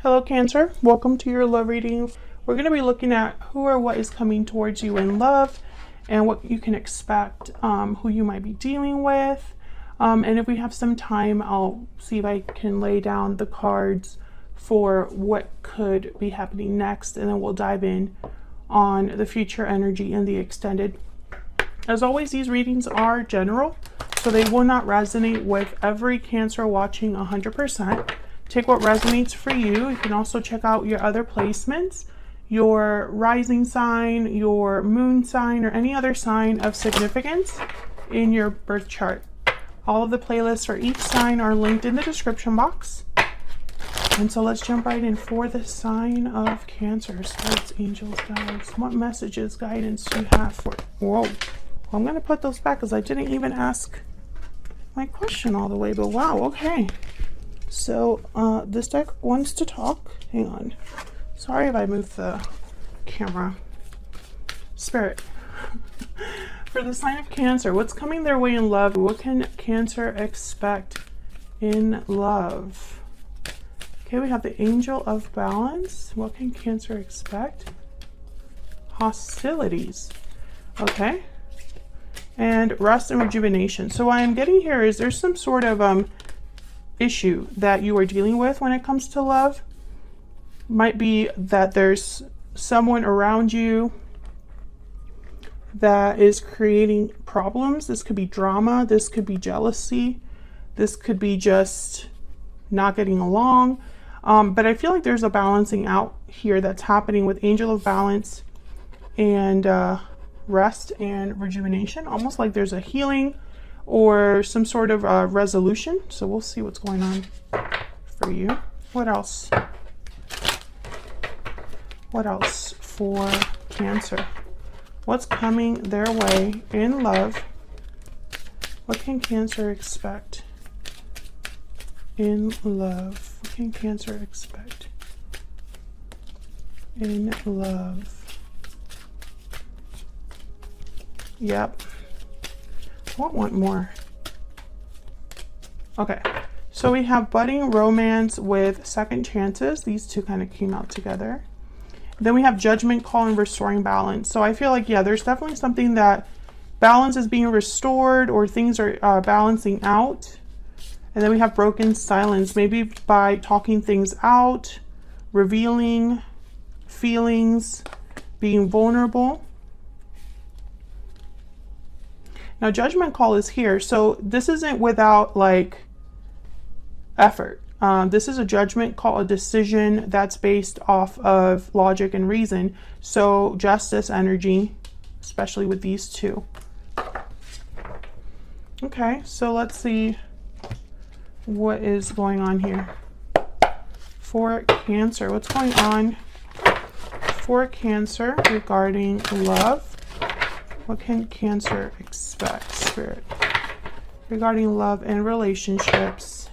Hello Cancer, welcome to your love reading. We're going to be looking at who or what is coming towards you in love and what you can expect, who you might be dealing with. And if we have some time, I'll see if I can lay down the cards for what could be happening next, and then we'll dive in on the future energy and the extended. As always, these readings are general, so they will not resonate with every Cancer watching 100%. Take what resonates for you. You can also check out your other placements, your rising sign, your moon sign, or any other sign of significance in your birth chart. All of the playlists for each sign are linked in the description box. And so let's jump right in for the sign of Cancer. Spirits, angels, guides. What messages, guidance do you have for... Whoa. I'm going to put those back because I didn't even ask my question all the way, but wow, okay. So this deck wants to talk. Hang on. Sorry if I moved the camera. Spirit. For the sign of Cancer, what's coming their way in love? What can Cancer expect in love? Okay, we have the Angel of Balance. What can Cancer expect? Hostilities. Okay. And rest and rejuvenation. So what I'm getting here is there's some sort of issue that you are dealing with when it comes to love. Might be that there's someone around you that is creating problems. This could be drama, this could be jealousy, this could be just not getting along. But I feel like there's a balancing out here that's happening with Angel of Balance and rest and rejuvenation, almost like there's a healing or some sort of resolution. So we'll see what's going on for you. What else? What else for Cancer? What's coming their way in love? What can Cancer expect in love? What can Cancer expect in love? Yep. I want more. Okay, so we have budding romance with second chances. These two kind of came out together. Then we have judgment call and restoring balance. So I feel like, yeah, there's definitely something that balance is being restored or things are balancing out. And then we have broken silence, maybe by talking things out, revealing feelings, being vulnerable. Now, judgment call is here. So this isn't without like effort. This is a judgment call, a decision that's based off of logic and reason. So justice energy, especially with these two. Okay, so let's see what is going on here for Cancer. What's going on for Cancer regarding love? What can Cancer expect, Spirit, regarding love and relationships?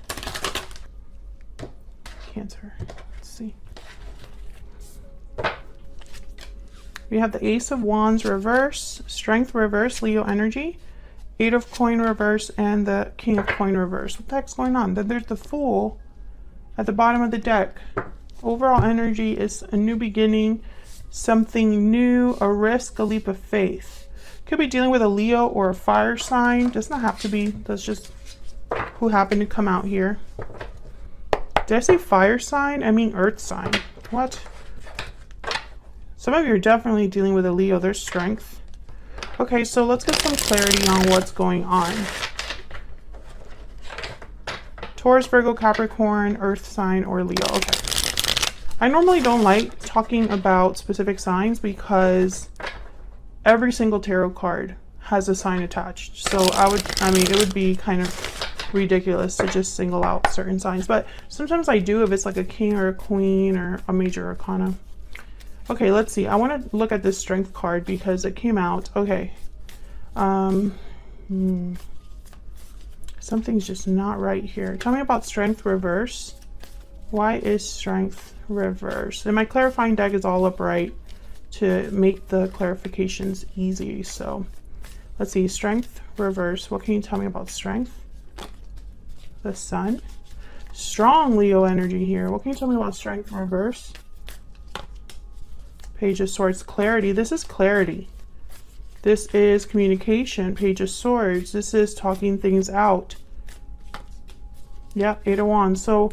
Cancer. Let's see. We have the Ace of Wands reverse, Strength reverse, Leo energy, Eight of Coin reverse, and the King of Coin reverse. What the heck's going on? Then there's the Fool at the bottom of the deck. Overall energy is a new beginning, something new, a risk, a leap of faith. Could be dealing with a Leo or a fire sign. Does not have to be. That's just who happened to come out here. Did I say fire sign? I mean earth sign. What? Some of you are definitely dealing with a Leo. There's strength. Okay, so let's get some clarity on what's going on. Taurus, Virgo, Capricorn, earth sign, or Leo. Okay. I normally don't like talking about specific signs because every single tarot card has a sign attached. So it would be kind of ridiculous to just single out certain signs. But sometimes I do if it's like a king or a queen or a major arcana. Okay, let's see. I want to look at this strength card because it came out. Okay. Something's just not right here. Tell me about strength reverse. Why is strength reverse? And my clarifying deck is all upright to make the clarifications easy. So let's see, strength reverse. What can you tell me about strength? The Sun. Strong Leo energy here. What can you tell me about strength in reverse? Page of Swords, clarity. This is clarity. This is communication. Page of Swords. This is talking things out. Yeah, Eight of Wands. So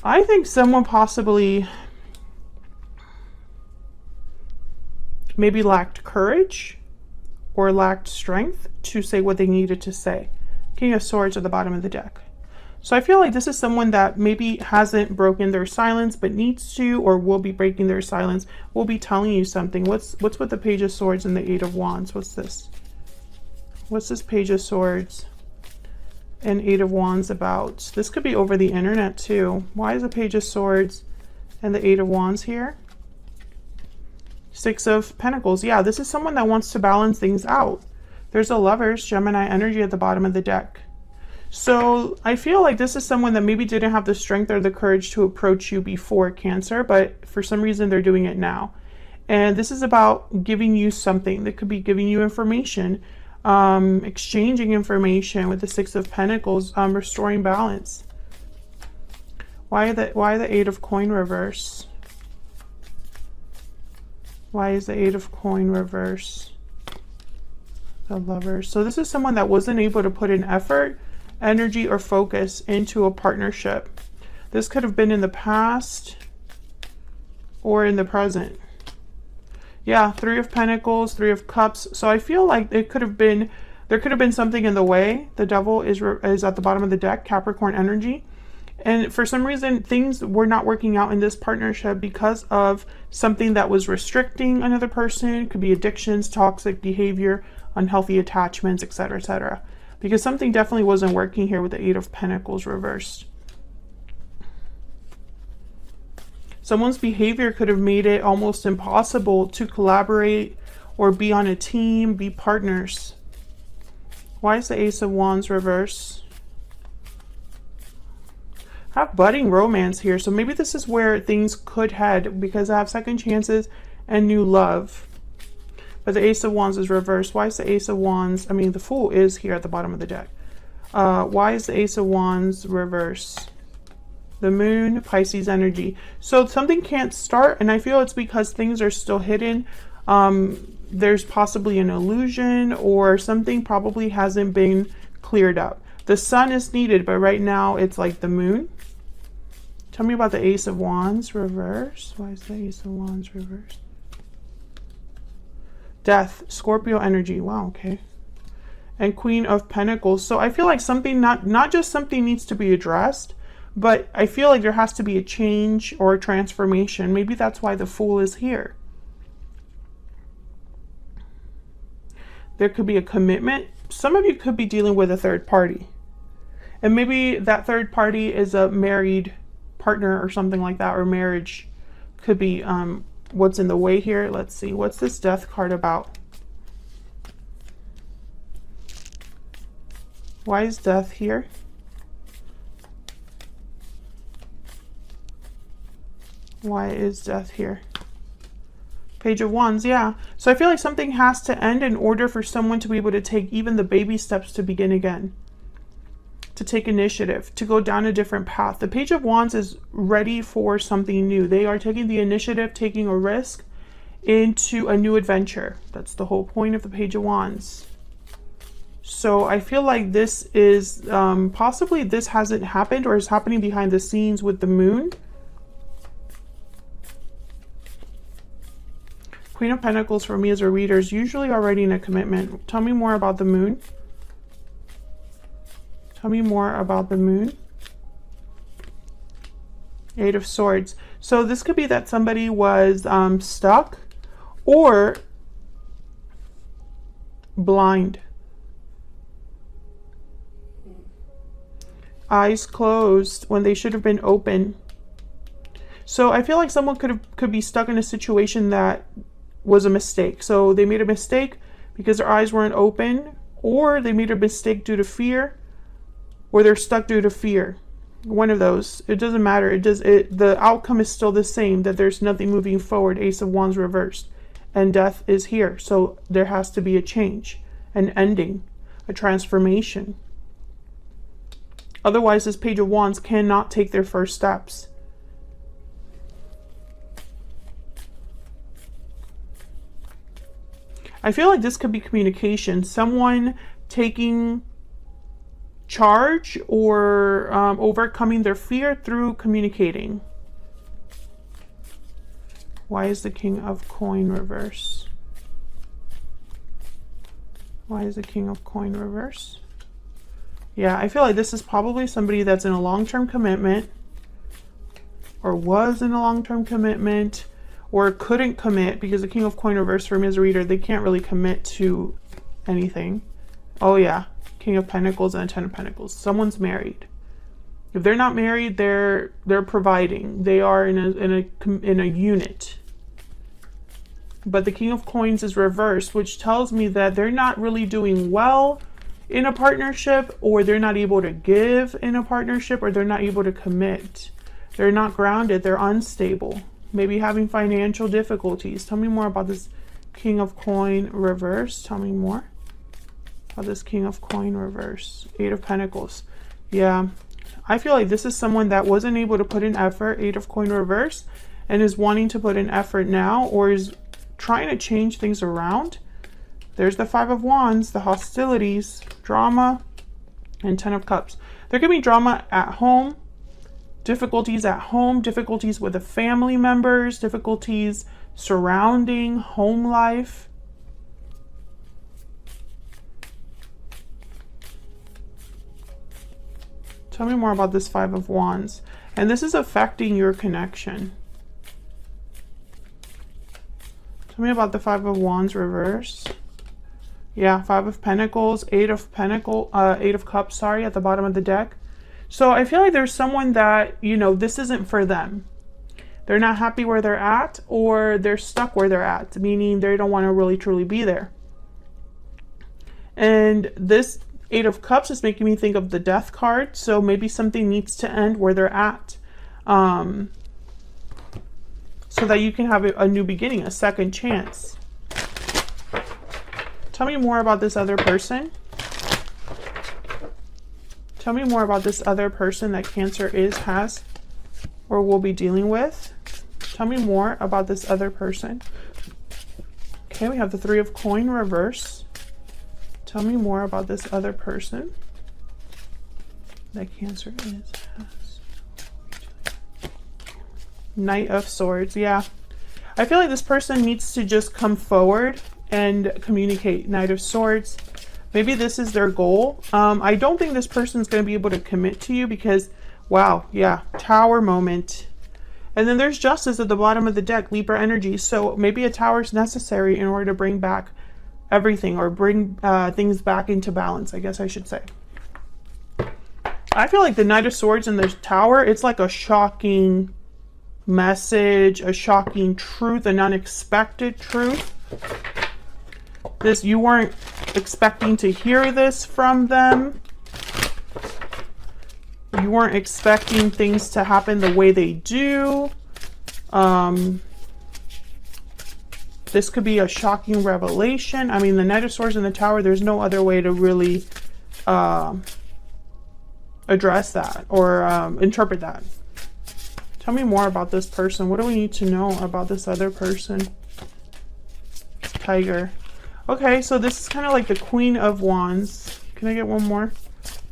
I think someone possibly maybe lacked courage or lacked strength to say what they needed to say. King of Swords at the bottom of the deck. So I feel like this is someone that maybe hasn't broken their silence but needs to, or will be breaking their silence, will be telling you something. What's with the Page of Swords and the Eight of Wands? What's this? What's this Page of Swords and Eight of Wands about? This could be over the internet too. Why is the Page of Swords and the Eight of Wands here? Six of Pentacles. Yeah, this is someone that wants to balance things out. There's a Lovers, Gemini energy at the bottom of the deck. So I feel like this is someone that maybe didn't have the strength or the courage to approach you before, Cancer, but for some reason they're doing it now. And this is about giving you something. That could be giving you information, exchanging information with the Six of Pentacles, restoring balance. Why the Eight of Coin reverse? Why is the Eight of Coin reverse? The Lovers. So this is someone that wasn't able to put in effort, energy, or focus into a partnership. This could have been in the past or in the present. Yeah, Three of Pentacles, Three of Cups. So I feel like there could have been something in the way. The Devil is at the bottom of the deck, Capricorn energy. And for some reason, things were not working out in this partnership because of something that was restricting another person. It could be addictions, toxic behavior, unhealthy attachments, etc., etc. Because something definitely wasn't working here with the Eight of Pentacles reversed. Someone's behavior could have made it almost impossible to collaborate or be on a team, be partners. Why is the Ace of Wands reversed? I have budding romance here, so maybe this is where things could head, because I have second chances and new love. But the Ace of Wands is reversed. Why is the Ace of Wands? I mean, the Fool is here at the bottom of the deck. Why is the Ace of Wands reversed? The Moon, Pisces energy. So something can't start, and I feel it's because things are still hidden. There's possibly an illusion, or something probably hasn't been cleared up. The Sun is needed, but right now it's like the Moon. Tell me about the Ace of Wands reverse. Why is the Ace of Wands reversed? Death, Scorpio energy. Wow, okay. And Queen of Pentacles. So I feel like something, not just something needs to be addressed, but I feel like there has to be a change or a transformation. Maybe that's why the Fool is here. There could be a commitment. Some of you could be dealing with a third party. And maybe that third party is a married partner or something like that, or marriage. Could be what's in the way here. Let's see. What's this Death card about? Why is Death here? Why is Death here? Page of Wands, yeah. So I feel like something has to end in order for someone to be able to take even the baby steps to begin again. To take initiative, to go down a different path. The Page of Wands is ready for something new. They are taking the initiative, taking a risk into a new adventure. That's the whole point of the Page of Wands. So I feel like this is, possibly this hasn't happened or is happening behind the scenes with the Moon. Queen of Pentacles for me as a reader is usually already in a commitment. Tell me more about the Moon. Tell me more about the Moon. Eight of Swords. So this could be that somebody was stuck or blind. Eyes closed when they should have been open. So I feel like someone could be stuck in a situation that was a mistake. So they made a mistake because their eyes weren't open, or they made a mistake due to fear, or they're stuck due to fear. One of those. It doesn't matter. The outcome is still the same, that there's nothing moving forward. Ace of Wands reversed. And Death is here. So there has to be a change, an ending, a transformation. Otherwise, this Page of Wands cannot take their first steps. I feel like this could be communication. Someone taking charge or overcoming their fear through communicating. Why is the King of Coin reverse? Why is the King of Coin reverse? Yeah, I feel like this is probably somebody that's in a long-term commitment, or was in a long-term commitment, or couldn't commit, because the King of Coin reverse for me as a reader, they can't really commit to anything. Oh yeah, King of Pentacles and a Ten of Pentacles. Someone's married. If they're not married, they're providing. They are in a unit. But the King of Coins is reversed, which tells me that they're not really doing well in a partnership, or they're not able to give in a partnership, or they're not able to commit. They're not grounded. They're unstable. Maybe having financial difficulties. Tell me more about this King of Coin reverse. Tell me more about this King of Coin reverse. Eight of Pentacles. Yeah. I feel like this is someone that wasn't able to put in effort, Eight of Coin reverse, and is wanting to put in effort now, or is trying to change things around. There's the Five of Wands, the hostilities, drama, and Ten of Cups. There could be drama at home, difficulties at home, difficulties with the family members, difficulties surrounding home life. Tell me more about this Five of Wands. And this is affecting your connection. Tell me about the Five of Wands reverse. Yeah, Five of Pentacles, Eight of Cups, sorry, at the bottom of the deck. So I feel like there's someone that, you know, this isn't for them. They're not happy where they're at, or they're stuck where they're at, meaning they don't want to really truly be there. And this Eight of Cups is making me think of the Death card. So maybe something needs to end where they're at, so that you can have a new beginning, a second chance. Tell me more about this other person. Tell me more about this other person that Cancer has, or will be dealing with. Tell me more about this other person. Okay, we have the Three of Coin reverse. Tell me more about this other person that Cancer has. Knight of Swords, yeah. I feel like this person needs to just come forward and communicate. Knight of Swords. Maybe this is their goal. I don't think this person's going to be able to commit to you because, wow, yeah, Tower moment. And then there's Justice at the bottom of the deck, Libra energy. So maybe a tower is necessary in order to bring back everything, or bring things back into balance, I guess I should say. I feel like the Knight of Swords and the Tower, it's like a shocking message, a shocking truth, an unexpected truth. This, you weren't expecting to hear this from them. You weren't expecting things to happen the way they do. This could be a shocking revelation. I mean, the Knight of Swords and the Tower, there's no other way to really address that or interpret that. Tell me more about this person. What do we need to know about this other person? Tiger. Okay, so this is kind of like the Queen of Wands. Can I get one more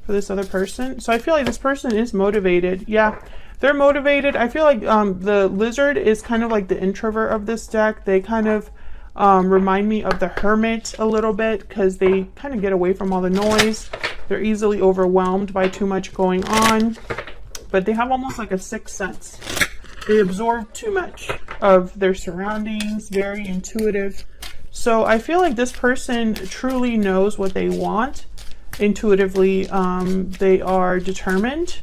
for this other person? So I feel like this person is motivated. Yeah, they're motivated. I feel like the Lizard is kind of like the introvert of this deck. They kind of remind me of the Hermit a little bit because they kind of get away from all the noise. They're easily overwhelmed by too much going on, but they have almost like a sixth sense. They absorb too much of their surroundings, very intuitive. So I feel like this person truly knows what they want intuitively. They are determined,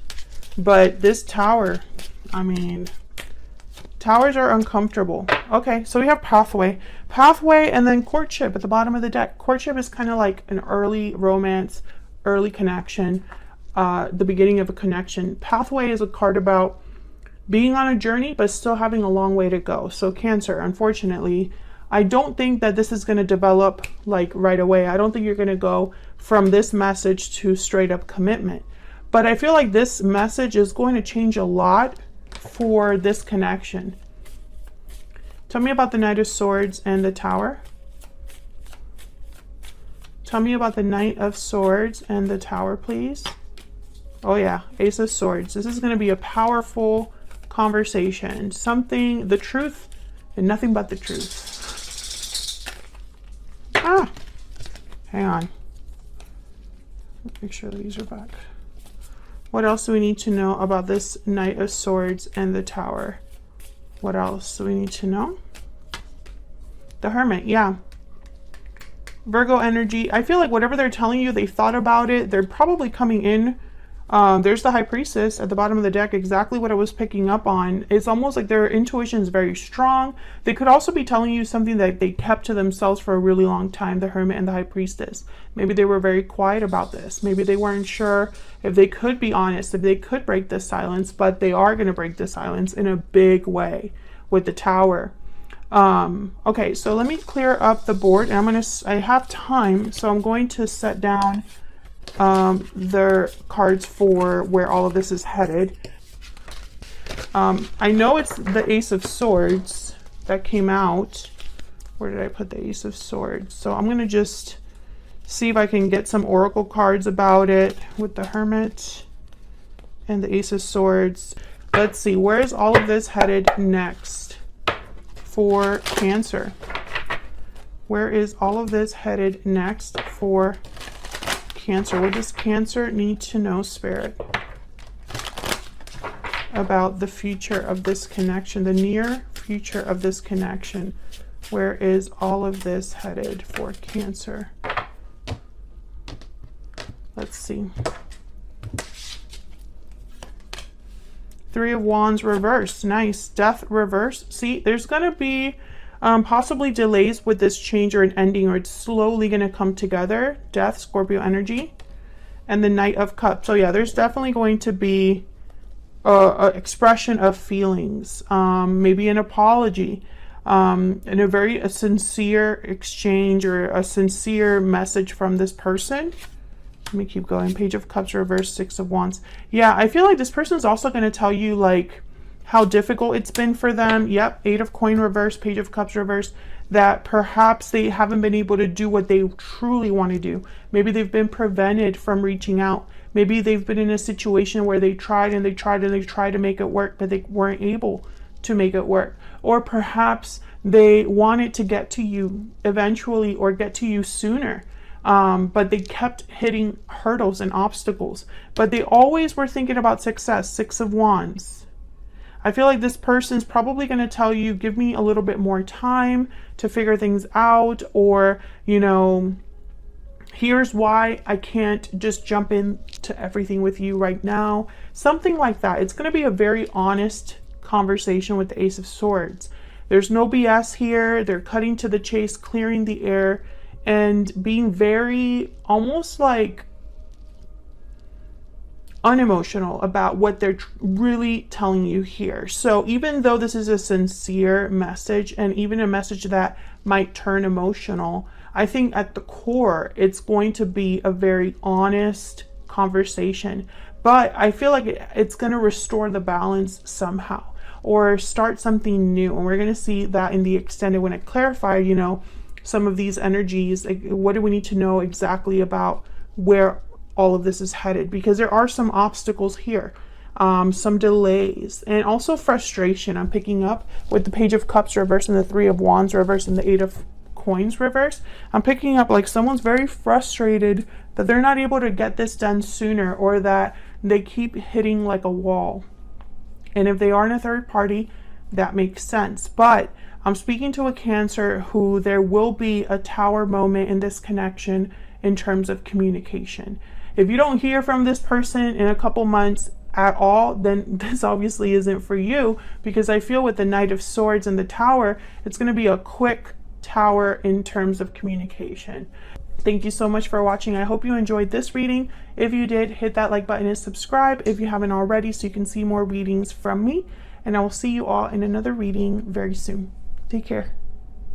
but this Tower, I mean, Towers are uncomfortable. Okay, so we have Pathway. Pathway and then Courtship at the bottom of the deck. Courtship is kind of like an early romance, early connection, the beginning of a connection. Pathway is a card about being on a journey, but still having a long way to go. So Cancer, unfortunately, I don't think that this is going to develop like right away. I don't think you're going to go from this message to straight up commitment. But I feel like this message is going to change a lot for this connection. Tell me about the Knight of Swords and the Tower. Tell me about the Knight of Swords and the Tower, please. Oh yeah, Ace of Swords. This is going to be a powerful conversation. Something, the truth and nothing but the truth. Ah, hang on. Make sure these are back. What else do we need to know about this Knight of Swords and the Tower? What else do we need to know? The Hermit, yeah. Virgo energy. I feel like whatever they're telling you, they thought about it. They're probably coming in. There's the High Priestess at the bottom of the deck, exactly what I was picking up on. It's almost like their intuition is very strong. They could also be telling you something that they kept to themselves for a really long time, the Hermit and the High Priestess. Maybe they were very quiet about this. Maybe they weren't sure if they could be honest, if they could break the silence, but they are going to break the silence in a big way with the Tower. Okay, so let me clear up the board, and I have time, so I'm going to set down their cards for where all of this is headed. I know it's the Ace of Swords that came out. Where did I put the Ace of Swords? So I'm going to just see if I can get some oracle cards about it with the Hermit and the Ace of Swords. Let's see, where is all of this headed next for Cancer? Where is all of this headed next for Cancer? What does Cancer need to know, Spirit, about the future of this connection, the near future of this connection? Where is all of this headed for Cancer? Let's see. Three of Wands reversed. Nice. Death reversed. See, there's going to be possibly delays with this change or an ending, or it's slowly going to come together. Death, Scorpio energy, and the Knight of Cups. So yeah, there's definitely going to be an expression of feelings, maybe an apology, and a sincere exchange or a sincere message from this person. Let me keep going. Page of Cups reversed, Six of Wands. Yeah, I feel like this person's also going to tell you like how difficult it's been for them. Yep, Eight of Coin reversed, Page of Cups reversed, that perhaps they haven't been able to do what they truly want to do. Maybe they've been prevented from reaching out. Maybe they've been in a situation where they tried and they tried and they tried to make it work, but they weren't able to make it work. Or perhaps they wanted to get to you eventually or get to you sooner. But they kept hitting hurdles and obstacles. But they always were thinking about success. Six of Wands. I feel like this person's probably going to tell you, give me a little bit more time to figure things out, or, you know, here's why I can't just jump into everything with you right now. Something like that. It's going to be a very honest conversation with the Ace of Swords. There's no BS here. They're cutting to the chase, clearing the air, and being very almost like unemotional about what they're really telling you here. So even though this is a sincere message, and even a message that might turn emotional, I think at the core it's going to be a very honest conversation. But I feel like it's going to restore the balance somehow, or start something new. And we're going to see that in the extended when it clarified, you know, some of these energies. Like, what do we need to know exactly about where all of this is headed? Because there are some obstacles here, some delays, and also frustration. I'm picking up with the Page of Cups reverse and the Three of Wands reverse and the Eight of Coins reverse. I'm picking up like someone's very frustrated that they're not able to get this done sooner, or that they keep hitting like a wall. And if they are in a third party, that makes sense. But I'm speaking to a Cancer who there will be a Tower moment in this connection in terms of communication. If you don't hear from this person in a couple months at all, then this obviously isn't for you, because I feel with the Knight of Swords and the Tower, it's going to be a quick Tower in terms of communication. Thank you so much for watching. I hope you enjoyed this reading. If you did, hit that like button and subscribe if you haven't already, so you can see more readings from me. And I will see you all in another reading very soon. Take care.